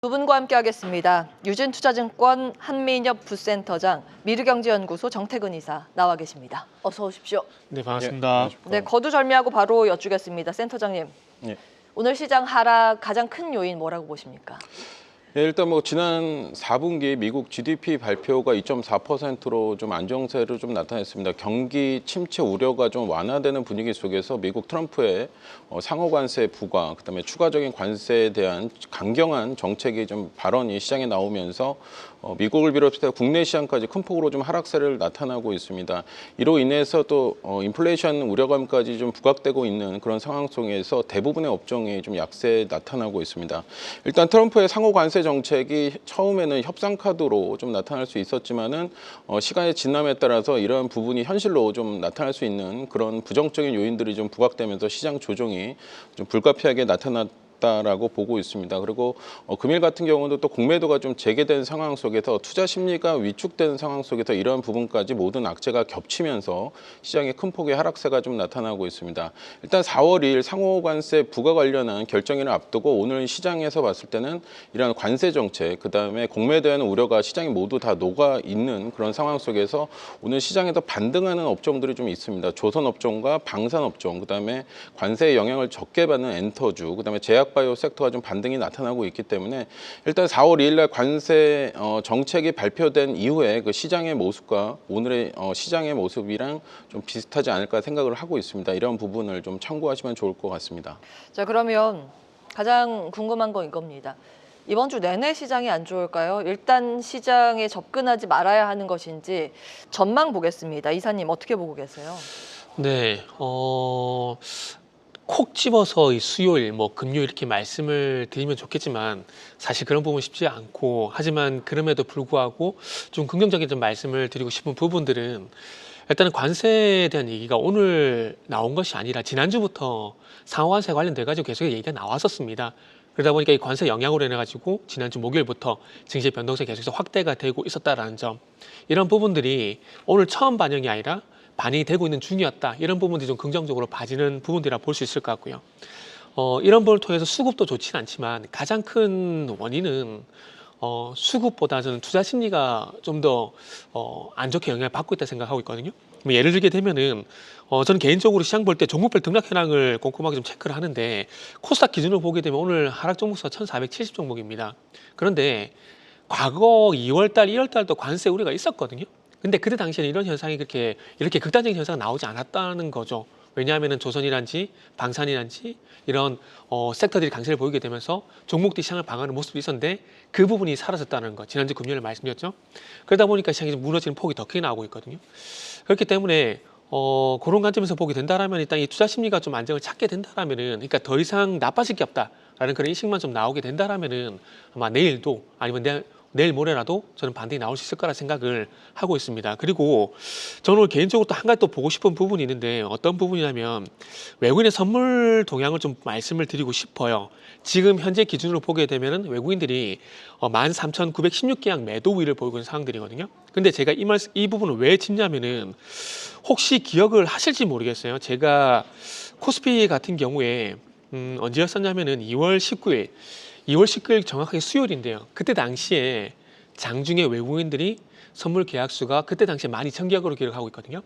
두 분과 함께하겠습니다. 유진투자증권 한미인협 부센터장, 미르경제연구소 정태근 이사 나와 계십니다. 어서 오십시오. 네, 반갑습니다. 네, 거두절미하고 바로 여쭈겠습니다. 센터장님, 오늘 시장 하락 가장 큰 요인 뭐라고 보십니까? 일단 지난 4분기 미국 GDP 발표가 2.4%로 좀 안정세를 좀 나타냈습니다. 경기 침체 우려가 좀 완화되는 분위기 속에서 미국 트럼프의 상호 관세 부과, 그다음에 추가적인 관세에 대한 강경한 정책이 좀 발언이 시장에 나오면서 미국을 비롯해 국내 시장까지 큰 폭으로 좀 하락세를 나타나고 있습니다. 이로 인해서 또 인플레이션 우려감까지 좀 부각되고 있는 그런 상황 속에서 대부분의 업종이 좀 약세에 나타나고 있습니다. 일단 트럼프의 상호 관세 정책이 처음에는 협상 카드로 좀 나타날 수 있었지만은 시간이 지남에 따라서 이러한 부분이 현실로 좀 나타날 수 있는 그런 부정적인 요인들이 좀 부각되면서 시장 조정이 좀 불가피하게 나타났다라고 보고 있습니다. 그리고 금일 같은 경우도 또 공매도가 좀 재개된 상황 속에서 투자 심리가 위축된 상황 속에서 이러한 부분까지 모든 악재가 겹치면서 시장의 큰 폭의 하락세가 좀 나타나고 있습니다. 일단 4월 2일 상호관세 부과 관련한 결정일을 앞두고 오늘 시장에서 봤을 때는 이러한 관세 정책, 그다음에 공매도에 대한 우려가 시장이 모두 다 녹아 있는 그런 상황 속에서 오늘 시장에서 반등하는 업종들이 좀 있습니다. 조선업종과 방산업종, 그다음에 관세의 영향을 적게 받는 엔터주, 그다음에 제약바이오 섹터가 좀 반등이 나타나고 있기 때문에 일단 4월 2일 날 관세 정책이 발표된 이후에 그 시장의 모습과 오늘의 시장의 모습이랑 좀 비슷하지 않을까 생각을 하고 있습니다. 이런 부분을 좀 참고하시면 좋을 것 같습니다. 자, 그러면 가장 궁금한 건 이겁니다. 이번 주 내내 시장이 안 좋을까요? 일단 시장에 접근하지 말아야 하는 것인지 전망 보겠습니다. 이사님 어떻게 보고 계세요? 네, 콕 집어서 이 수요일, 금요일 이렇게 말씀을 드리면 좋겠지만 사실 그런 부분 쉽지 않고, 하지만 그럼에도 불구하고 좀 긍정적인 좀 말씀을 드리고 싶은 부분들은, 일단은 관세에 대한 얘기가 오늘 나온 것이 아니라 지난주부터 상호관세 관련돼 가지고 계속 얘기가 나왔었습니다. 그러다 보니까 이 관세 영향으로 인해 가지고 지난주 목요일부터 증시 변동성이 계속해서 확대가 되고 있었다라는 점, 이런 부분들이 오늘 처음 반영이 아니라 반영이 되고 있는 중이었다, 이런 부분들이 좀 긍정적으로 봐지는 부분들이라 볼 수 있을 것 같고요. 이런 부분을 통해서 수급도 좋지는 않지만 가장 큰 원인은 수급보다 저는 투자 심리가 좀 더 안 좋게 영향을 받고 있다 생각하고 있거든요. 예를 들게 되면은 저는 개인적으로 시장 볼 때 종목별 등락 현황을 꼼꼼하게 좀 체크를 하는데, 코스닥 기준으로 보게 되면 오늘 하락 종목수가 1470 종목입니다. 그런데 과거 2월달, 1월달도 관세 우려가 있었거든요. 근데 그때 당시에는 이런 현상이 이렇게 극단적인 현상이 나오지 않았다는 거죠. 왜냐하면 조선이란지 방산이란지 이런 섹터들이 강세를 보이게 되면서 종목들이 시장을 방어하는 모습도 있었는데 그 부분이 사라졌다는 거, 지난주 금요일에 말씀드렸죠. 그러다 보니까 시장이 좀 무너지는 폭이 더 크게 나오고 있거든요. 그렇기 때문에 그런 관점에서 보게 된다라면, 일단 이 투자 심리가 좀 안정을 찾게 된다라면은, 그러니까 더 이상 나빠질 게 없다라는 그런 인식만 좀 나오게 된다라면은 아마 내일도 아니면 내일 모레라도 저는 반등이 나올 수 있을 거라 생각을 하고 있습니다. 그리고 저는 오늘 개인적으로 또 한 가지 또 보고 싶은 부분이 있는데, 어떤 부분이냐면 외국인의 선물 동향을 좀 말씀을 드리고 싶어요. 지금 현재 기준으로 보게 되면은 외국인들이 13,916계약 매도 우위를 보이고 있는 상황들이거든요. 근데 제가 이 부분을 왜 짚냐면은, 혹시 기억을 하실지 모르겠어요. 제가 코스피 같은 경우에 언제였었냐면은 2월 19일 정확하게 수요일인데요. 그때 당시에 장중에 외국인들이 선물 계약수가 그때 당시에 12,000계약으로 기록하고 있거든요.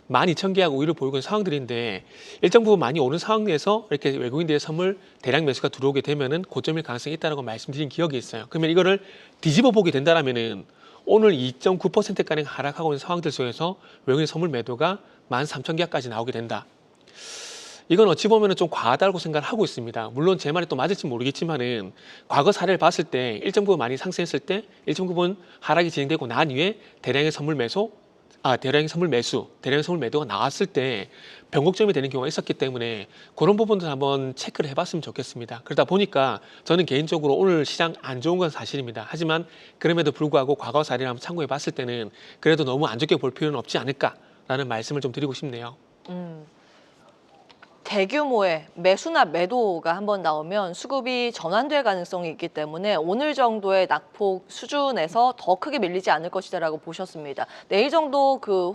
12,000계약 우위를 보이고 있는 상황들인데, 일정 부분 많이 오른 상황에서 이렇게 외국인들의 선물 대량 매수가 들어오게 되면은 고점일 가능성이 있다는 걸 말씀드린 기억이 있어요. 그러면 이거를 뒤집어 보게 된다라면은 오늘 2.9%가량 하락하고 있는 상황들 속에서 외국인 선물 매도가 13,000계약까지 나오게 된다. 이건 어찌 보면 좀 과하다고 생각을 하고 있습니다. 물론 제 말이 또 맞을지 모르겠지만은, 과거 사례를 봤을 때 일정 부분 많이 상승했을 때 일정 부분 하락이 진행되고 난 이후에 대량의 선물 매도가 나왔을 때 변곡점이 되는 경우가 있었기 때문에 그런 부분들 한번 체크를 해봤으면 좋겠습니다. 그러다 보니까 저는 개인적으로 오늘 시장 안 좋은 건 사실입니다. 하지만 그럼에도 불구하고 과거 사례를 한번 참고해 봤을 때는 그래도 너무 안 좋게 볼 필요는 없지 않을까라는 말씀을 좀 드리고 싶네요. 대규모의 매수나 매도가 한번 나오면 수급이 전환될 가능성이 있기 때문에 오늘 정도의 낙폭 수준에서 더 크게 밀리지 않을 것이다라고 보셨습니다. 내일 정도 그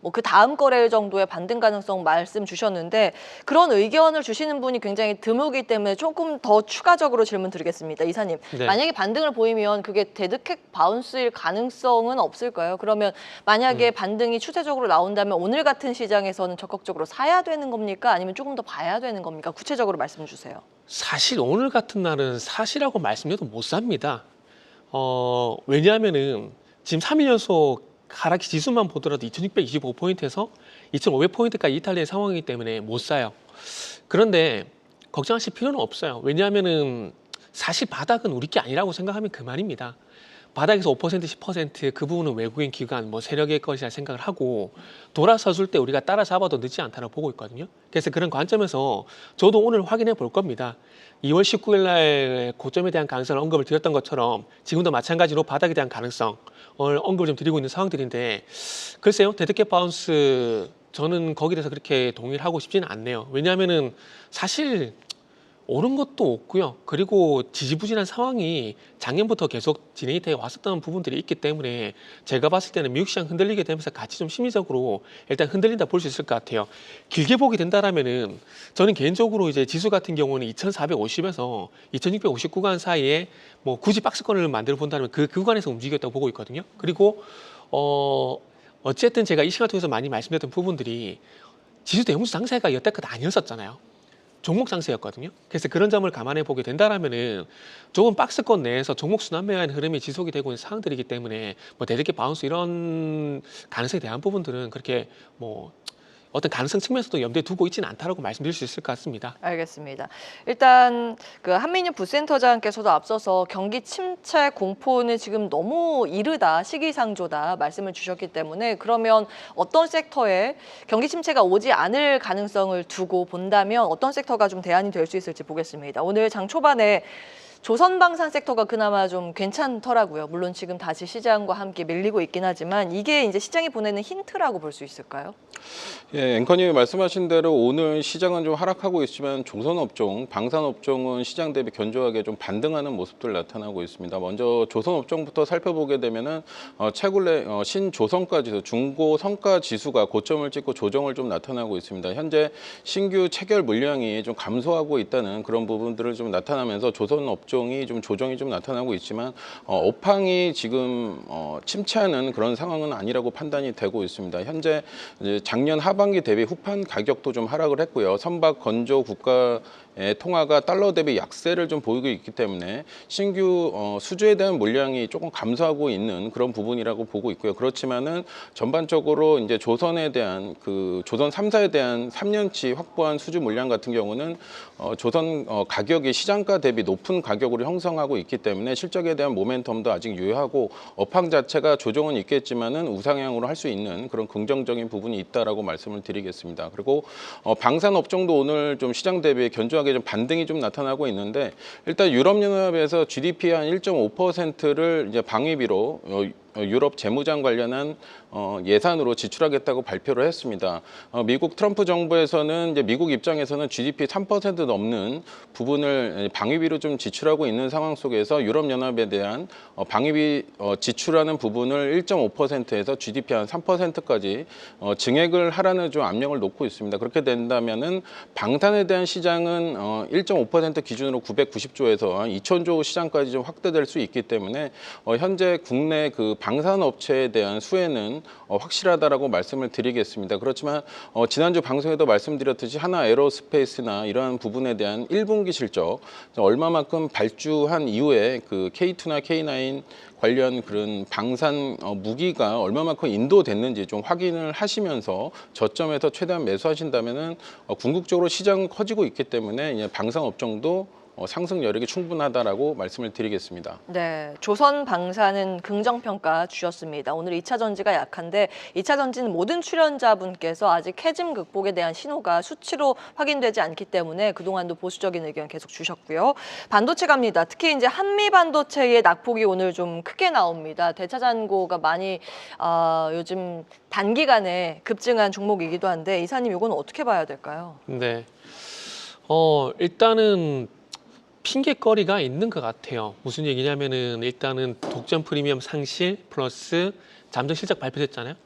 뭐 그 다음 거래일 정도의 반등 가능성 말씀 주셨는데 그런 의견을 주시는 분이 굉장히 드물기 때문에 조금 더 추가적으로 질문 드리겠습니다. 이사님, 네. 만약에 반등을 보이면 그게 데드캣 바운스일 가능성은 없을까요? 그러면 만약에 반등이 추세적으로 나온다면 오늘 같은 시장에서는 적극적으로 사야 되는 겁니까? 아니면 조금 더 봐야 되는 겁니까? 구체적으로 말씀 주세요. 사실 오늘 같은 날은 사시라고 말씀드려도 못 삽니다. 왜냐하면은 지금 3일 연속 하락기 지수만 보더라도 2625포인트에서 2500포인트까지 이탈된 상황이기 때문에 못 사요. 그런데 걱정하실 필요는 없어요. 왜냐하면은 사실 바닥은 우리 게 아니라고 생각하면 그만입니다. 바닥에서 5%, 10%그 부분은 외국인 기관, 뭐 세력의 것이라 생각을 하고 돌아섰을 때 우리가 따라잡아도 늦지 않다고 보고 있거든요. 그래서 그런 관점에서 저도 오늘 확인해 볼 겁니다. 2월 19일 날 고점에 대한 가능성을 언급을 드렸던 것처럼 지금도 마찬가지로 바닥에 대한 가능성을 언급을 좀 드리고 있는 상황들인데 글쎄요, 데드캣 바운스 저는 거기에 대해서 그렇게 동의를 하고 싶지는 않네요. 왜냐하면은 사실 오른 것도 없고요. 그리고 지지부진한 상황이 작년부터 계속 진행이 되어 왔었던 부분들이 있기 때문에 제가 봤을 때는 미국 시장 흔들리게 되면서 같이 좀 심리적으로 일단 흔들린다 볼 수 있을 것 같아요. 길게 보게 된다라면은 저는 개인적으로 이제 지수 같은 경우는 2,450에서 2,650 구간 사이에 뭐 굳이 박스권을 만들어 본다면 그 구간에서 움직였다고 보고 있거든요. 그리고 어쨌든 제가 이 시간을 통해서 많이 말씀드렸던 부분들이 지수 대형주 상세가 여태껏 아니었었잖아요. 종목 상세였거든요. 그래서 그런 점을 감안해 보게 된다라면은 조금 박스권 내에서 종목 순환매한 흐름이 지속이 되고 있는 상황들이기 때문에 뭐 데드캣 바운스 이런 가능성에 대한 부분들은 그렇게 뭐 어떤 가능성 측면에서도 염두에 두고 있지는 않다라고 말씀드릴 수 있을 것 같습니다. 알겠습니다. 일단 그 한민희 부센터장께서도 앞서서 경기 침체 공포는 지금 너무 이르다, 시기상조다 말씀을 주셨기 때문에 그러면 어떤 섹터에 경기 침체가 오지 않을 가능성을 두고 본다면 어떤 섹터가 좀 대안이 될 수 있을지 보겠습니다. 오늘 장 초반에 조선방산 섹터가 그나마 좀 괜찮더라고요. 물론 지금 다시 시장과 함께 밀리고 있긴 하지만 이게 이제 시장이 보내는 힌트라고 볼 수 있을까요? 예, 앵커님이 말씀하신 대로 오늘 시장은 좀 하락하고 있지만 조선업종, 방산업종은 시장 대비 견조하게 좀 반등하는 모습들 나타나고 있습니다. 먼저 조선업종부터 살펴보게 되면은 최근에 신조선가지수, 중고성가지수가 고점을 찍고 조정을 좀 나타나고 있습니다. 현재 신규 체결 물량이 좀 감소하고 있다는 그런 부분들을 좀 나타나면서 조선업종이 좀 조정이 좀 나타나고 있지만 업황이 지금 침체하는 그런 상황은 아니라고 판단이 되고 있습니다. 현재 이제 작년 하반기 대비 후판 가격도 좀 하락을 했고요. 선박 건조 국가의 통화가 달러 대비 약세를 좀 보이고 있기 때문에 신규 수주에 대한 물량이 조금 감소하고 있는 그런 부분이라고 보고 있고요. 그렇지만은 전반적으로 이제 조선에 대한 조선 3사에 대한 3년치 확보한 수주 물량 같은 경우는 조선 가격이 시장가 대비 높은 가격으로 형성하고 있기 때문에 실적에 대한 모멘텀도 아직 유효하고 업황 자체가 조정은 있겠지만은 우상향으로 할 수 있는 그런 긍정적인 부분이 있다라고 말씀을 드리겠습니다. 그리고 방산 업종도 오늘 좀 시장 대비 견조하게 좀 반등이 좀 나타나고 있는데 일단 유럽연합에서 GDP 한 1.5%를 이제 방위비로 유럽 재무장 관련한 예산으로 지출하겠다고 발표를 했습니다. 미국 트럼프 정부에서는 이제 미국 입장에서는 GDP 3% 넘는 부분을 방위비로 좀 지출하고 있는 상황 속에서 유럽연합에 대한 방위비 지출하는 부분을 1.5%에서 GDP 한 3%까지 증액을 하라는 좀 압력을 놓고 있습니다. 그렇게 된다면은 방산에 대한 시장은 1.5% 기준으로 990조에서 2,000조 시장까지 좀 확대될 수 있기 때문에 현재 국내 방산업체에 대한 수혜는 확실하다라고 말씀을 드리겠습니다. 그렇지만 지난주 방송에도 말씀드렸듯이 하나 에어로스페이스나 이러한 부분에 대한 1분기 실적 얼마만큼 발주한 이후에 K2나 K9 관련 그런 방산 무기가 얼마만큼 인도됐는지 좀 확인을 하시면서 저점에서 최대한 매수하신다면은 궁극적으로 시장 커지고 있기 때문에 방산 업종도 상승 여력이 충분하다라고 말씀을 드리겠습니다. 네, 조선방산은 긍정평가 주셨습니다. 오늘 2차 전지가 약한데 2차 전지는 모든 출연자분께서 아직 캐즘 극복에 대한 신호가 수치로 확인되지 않기 때문에 그동안도 보수적인 의견 계속 주셨고요. 반도체 갑니다. 특히 이제 한미 반도체의 낙폭이 오늘 좀 크게 나옵니다. 대차잔고가 많이 요즘 단기간에 급증한 종목이기도 한데 이사님 이건 어떻게 봐야 될까요? 네. 일단은 핑계거리가 있는 것 같아요. 무슨 얘기냐면은 일단은 독점 프리미엄 상실 플러스 잠정 실적 발표됐잖아요.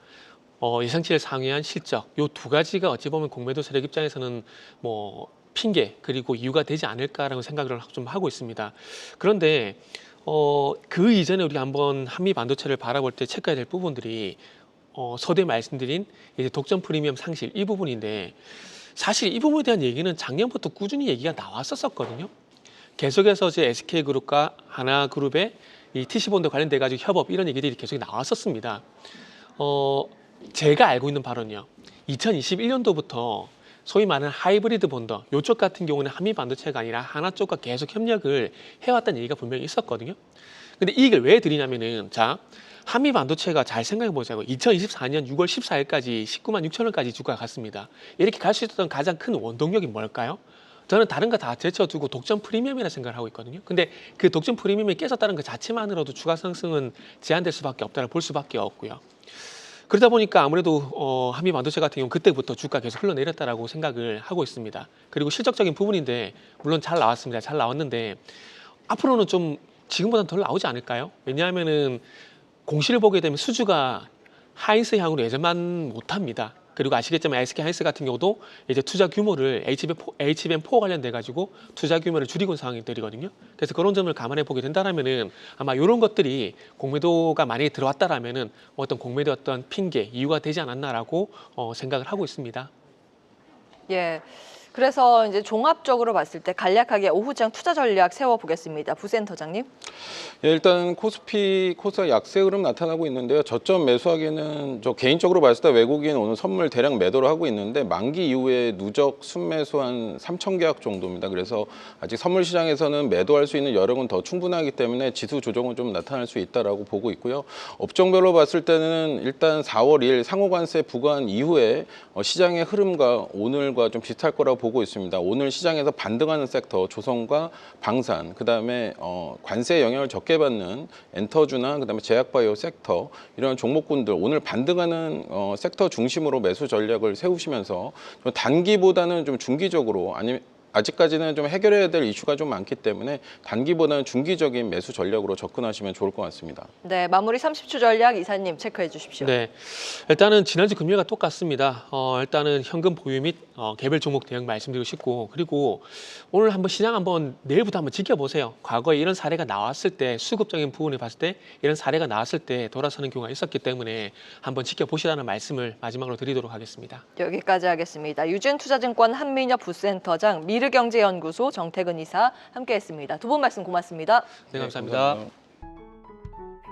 예상치를 상회한 실적, 요 두 가지가 어찌 보면 공매도 세력 입장에서는 뭐 핑계 그리고 이유가 되지 않을까라는 생각을 좀 하고 있습니다. 그런데 그 이전에 우리가 한번 한미 반도체를 바라볼 때 체크해야 될 부분들이 서두에 말씀드린 이제 독점 프리미엄 상실 이 부분인데, 사실 이 부분에 대한 얘기는 작년부터 꾸준히 얘기가 나왔었거든요. 계속해서 이제 SK그룹과 하나그룹의 이 TC본드 관련돼 가지고 협업 이런 얘기들이 계속 나왔었습니다. 제가 알고 있는 바로는요, 2021년도부터 소위 말하는 하이브리드 본더 요쪽 같은 경우는 한미 반도체가 아니라 하나 쪽과 계속 협력을 해왔다는 얘기가 분명히 있었거든요. 근데 이 얘기를 왜 드리냐면은, 자, 한미 반도체가 잘 생각해 보자고, 2024년 6월 14일까지 19만 6천 원까지 주가가 갔습니다. 이렇게 갈 수 있었던 가장 큰 원동력이 뭘까요? 저는 다른 거 다 제쳐두고 독점 프리미엄이라 생각을 하고 있거든요. 근데 그 독점 프리미엄이 깨졌다는 그 자체만으로도 주가 상승은 제한될 수밖에 없다를 볼 수밖에 없고요. 그러다 보니까 아무래도 한미 반도체 같은 경우 그때부터 주가 계속 흘러내렸다라고 생각을 하고 있습니다. 그리고 실적적인 부분인데 물론 잘 나왔습니다. 잘 나왔는데 앞으로는 좀 지금보다는 덜 나오지 않을까요? 왜냐하면은 공시를 보게 되면 수주가 하이닉스 향으로 예전만 못합니다. 그리고 아시겠지만 SK 하이닉스 같은 경우도 이제 투자 규모를 HBM4 관련돼 가지고 투자 규모를 줄이고 있는 상황들이거든요. 그래서 그런 점을 감안해 보게 된다라면은 아마 이런 것들이 공매도가 만약에 들어왔다라면은 어떤 공매도 어떤 핑계 이유가 되지 않았나라고 생각을 하고 있습니다. 예. 그래서 이제 종합적으로 봤을 때 간략하게 오후장 투자 전략 세워보겠습니다. 부센터장님. 예, 일단 코스닥 약세 흐름 나타나고 있는데요. 저점 매수하기는 저 개인적으로 봤을 때 외국인 오늘 선물 대량 매도를 하고 있는데 만기 이후에 누적 순매수 한 3천 계약 정도입니다. 그래서 아직 선물 시장에서는 매도할 수 있는 여력은 더 충분하기 때문에 지수 조정은 좀 나타날 수 있다라고 보고 있고요. 업종별로 봤을 때는 일단 4월 2일 상호관세 부과한 이후에 시장의 흐름과 오늘과 좀 비슷할 거라고 보고 있습니다. 오늘 시장에서 반등하는 섹터 조선과 방산, 그다음에 관세 영향을 적게 받는 엔터주나 그다음에 제약바이오 섹터 이런 종목군들 오늘 반등하는 섹터 중심으로 매수 전략을 세우시면서 좀 단기보다는 좀 중기적으로 아직까지는 좀 해결해야 될 이슈가 좀 많기 때문에 단기보다는 중기적인 매수 전략으로 접근하시면 좋을 것 같습니다. 네, 마무리 30초 전략 이사님 체크해 주십시오. 네, 일단은 지난주 금요일과 똑같습니다. 일단은 현금 보유 및 개별 종목 대응 말씀드리고 싶고, 그리고 오늘 한번 시장 한번 내일부터 한번 지켜보세요. 과거에 이런 사례가 나왔을 때 수급적인 부분을 봤을 때 이런 사례가 나왔을 때 돌아서는 경우가 있었기 때문에 한번 지켜보시라는 말씀을 마지막으로 드리도록 하겠습니다. 여기까지 하겠습니다. 유진투자증권 한민혁 부센터장, 미르경제연구소 정태근 이사 함께했습니다. 두 분 말씀 고맙습니다. 네, 감사합니다.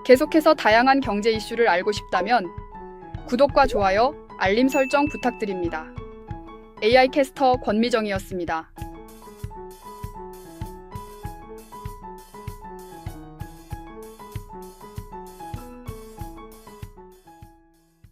계속해서 다양한 경제 이슈를 알고 싶다면 구독과 좋아요, 알림 설정 부탁드립니다. AI 캐스터 권미정이었습니다.